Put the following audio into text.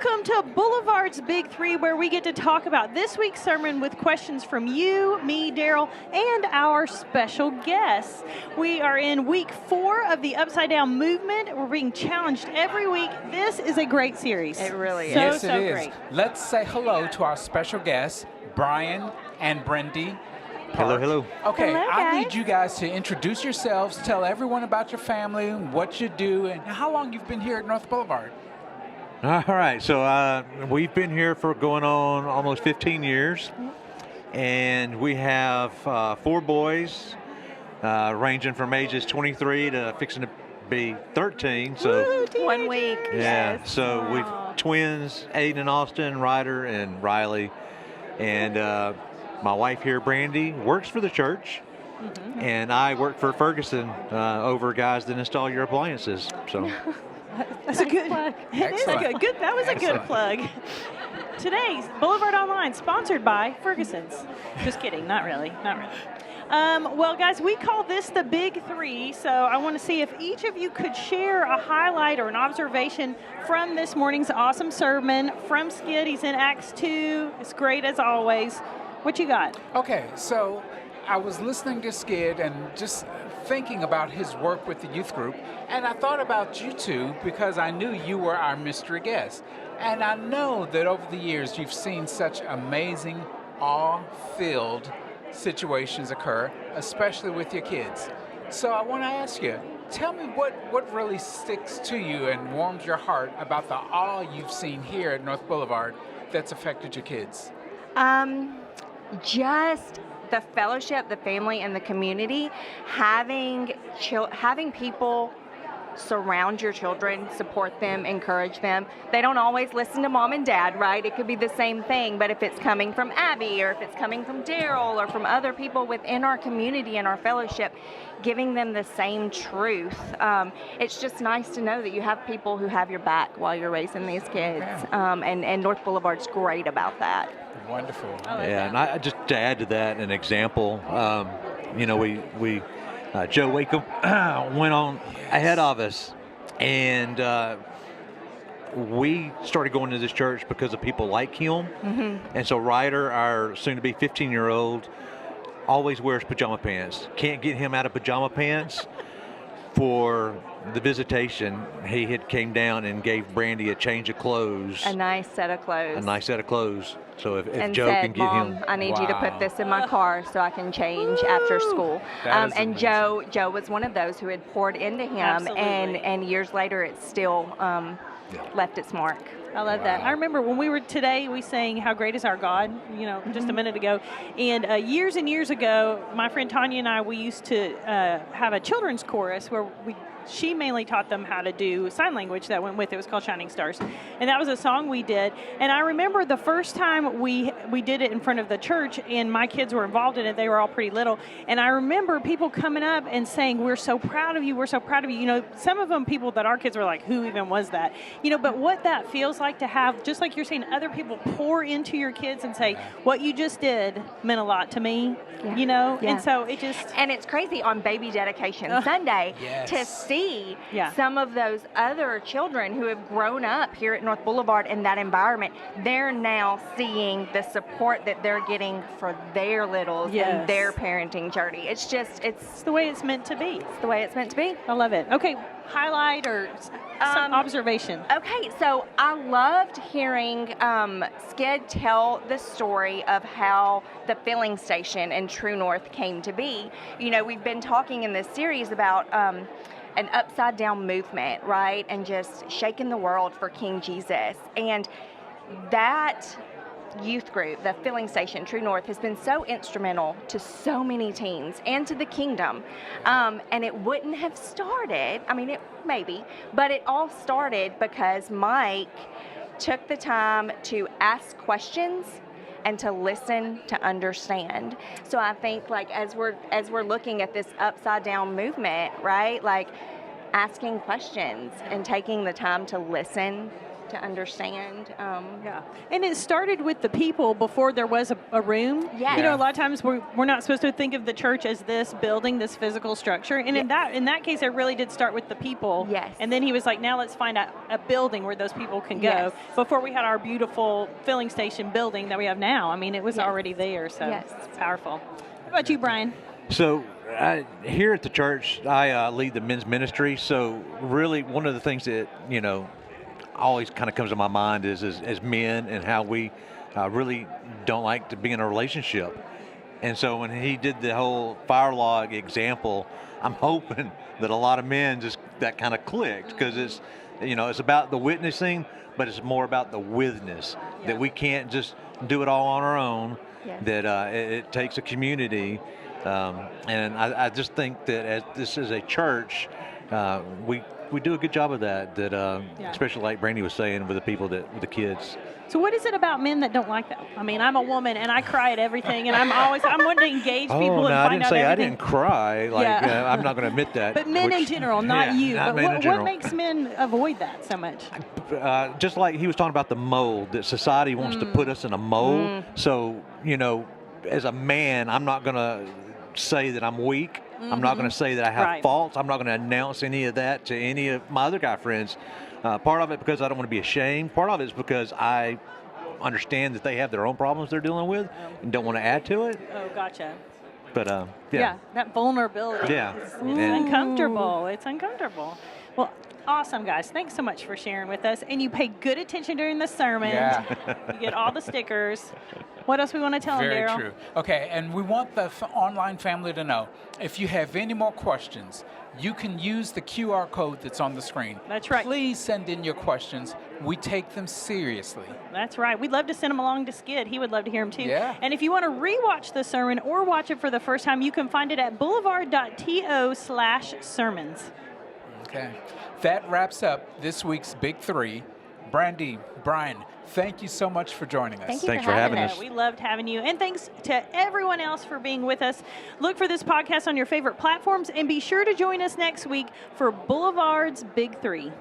Welcome to Boulevard's Big Three, where we get to talk about this week's sermon with questions from you, me, Daryl, and our special guests. We are in week 4 of the Upside Down movement. We're being challenged every week. This is a great series. It really is. Yes, it so is. great. Let's say hello to our special guests, Brian and Brendy. Hello, hello. Okay, Hello, I guys. need you guys to introduce yourselves, tell everyone about your family, what you do, and how long you've been here at North Boulevard. All right, so we've been here for going on almost 15 years, and we have 4 boys, ranging from ages 23 to fixing to be 13. So Woo, 1 week. yeah, Yes. so Wow. we've twins, Aiden and Austin, Ryder and Riley, and my wife here, Brandy, works for the church. And I work for Ferguson over guys that install your appliances. So. That's a good plug. It is a Excellent. good. That was a good Excellent. plug. Today's Boulevard Online, sponsored by Ferguson's. Just kidding, not really, not really. Well, guys, we call this the Big Three, so I want to see if each of you could share a highlight or an observation from this morning's awesome sermon from Skid. He's in Acts 2. It's great as always. What you got? Okay, so I was listening to Skid and just thinking about his work with the youth group, and I thought about you two because I knew you were our mystery guest. And I know that over the years you've seen such amazing, awe-filled situations occur, especially with your kids. So I want to ask you, tell me what really sticks to you and warms your heart about the awe you've seen here at North Boulevard that's affected your kids. Just the fellowship, the family, and the community, having people surround your children, support them, encourage them. They don't always listen to mom and dad, right? It could be the same thing, but if it's coming from Abby or if it's coming from Daryl or from other people within our community and our fellowship, giving them the same truth. It's just nice to know that you have people who have your back while you're raising these kids. And North Boulevard's great about that. Wonderful. Yeah, and I just to add to that an example, we Joe Wakem went on ahead of us, and we started going to this church because of people like him. And so Ryder, our soon-to-be 15-year-old, always wears pajama pants. Can't get him out of pajama pants. For the visitation, he had came down and gave Brandy a change of clothes. A nice set of clothes. A nice set of clothes. So if and Joe said, can get Mom, him. I need you to Wow. put this in my car so I can change after school. That is And amazing. Joe was one of those who had poured into him, Absolutely. and years later it still left its mark. I love that. I remember when we were today, we sang "How Great Is Our God," just a minute ago. And years and years ago, my friend Tanya and I, we used to have a children's chorus where she mainly taught them how to do sign language that went with it. It was called Shining Stars. And that was a song we did. And I remember the first time we did it in front of the church, and my kids were involved in it. They were all pretty little. And I remember people coming up and saying, "We're so proud of you. We're so proud of you." Some of them people that our kids were like, "Who even was that?" But what that feels like to have, just like you're saying, other people pour into your kids and say, "What you just did meant a lot to me," Yeah. And so it just... And it's crazy on Baby Dedication Sunday to see some of those other children who have grown up here at North Boulevard in that environment. They're now seeing the support that they're getting for their littles and their parenting journey. It's the way it's meant to be. It's the way it's meant to be. I love it. Okay, highlight or some observation. Okay, so I loved hearing Skid tell the story of how the filling station in True North came to be. We've been talking in this series about an upside down movement, right? And just shaking the world for King Jesus. And that youth group, the filling station, True North, has been so instrumental to so many teens and to the kingdom. And it wouldn't have started, but it all started because Mike took the time to ask questions and to listen to understand. So I think as we're looking at this upside down movement, right? Asking questions and taking the time to listen to understand. Yeah, and it started with the people before there was a room. Yeah. You know, a lot of times we're not supposed to think of the church as this building, this physical structure. And in that case, it really did start with the people. Yes. And then he was like, now let's find a building where those people can go. Yes. Before we had our beautiful filling station building that we have now. I mean, it was already there, so it's powerful. What about you, Brian? So here at the church, I lead the men's ministry. So really, one of the things that always kind of comes to my mind is as men and how we really don't like to be in a relationship. And so when he did the whole fire log example, I'm hoping that a lot of men just that kind of clicked, because it's it's about the witnessing, but it's more about the witness, that we can't just do it all on our own. Yes. That it takes a community. And I just think that as this is a church, we do a good job of that. Especially like Brandy was saying, with the people with the kids. So what is it about men that don't like that? I mean, I'm a woman and I cry at everything, and I'm wanting to engage people and find out everything. I didn't cry. I'm not going to admit that. But men in general, not you. Not but men in general. What makes men avoid that so much? Just like he was talking about the mold, that society wants to put us in a mold. So as a man, I'm not going to say that I'm weak. I'm not going to say that I have faults. I'm not going to announce any of that to any of my other guy friends. Part of it because I don't want to be ashamed. Part of it is because I understand that they have their own problems they're dealing with and don't want to add to it. Oh, gotcha. But yeah, that vulnerability. Yeah, is uncomfortable. It's uncomfortable. Well, awesome, guys. Thanks so much for sharing with us. And you pay good attention during the sermon. Yeah. You get all the stickers. What else we want to tell them, Daryl? Very true. Okay, and we want the online family to know, if you have any more questions, you can use the QR code that's on the screen. That's right. Please send in your questions. We take them seriously. That's right. We'd love to send them along to Skid. He would love to hear them too. Yeah. And if you want to rewatch the sermon or watch it for the first time, you can find it at boulevard.to/sermons. Okay. That wraps up this week's Big Three. Brandy, Brian, thank you so much for joining us. Thanks for having us. We loved having you. And thanks to everyone else for being with us. Look for this podcast on your favorite platforms, and be sure to join us next week for Boulevard's Big Three.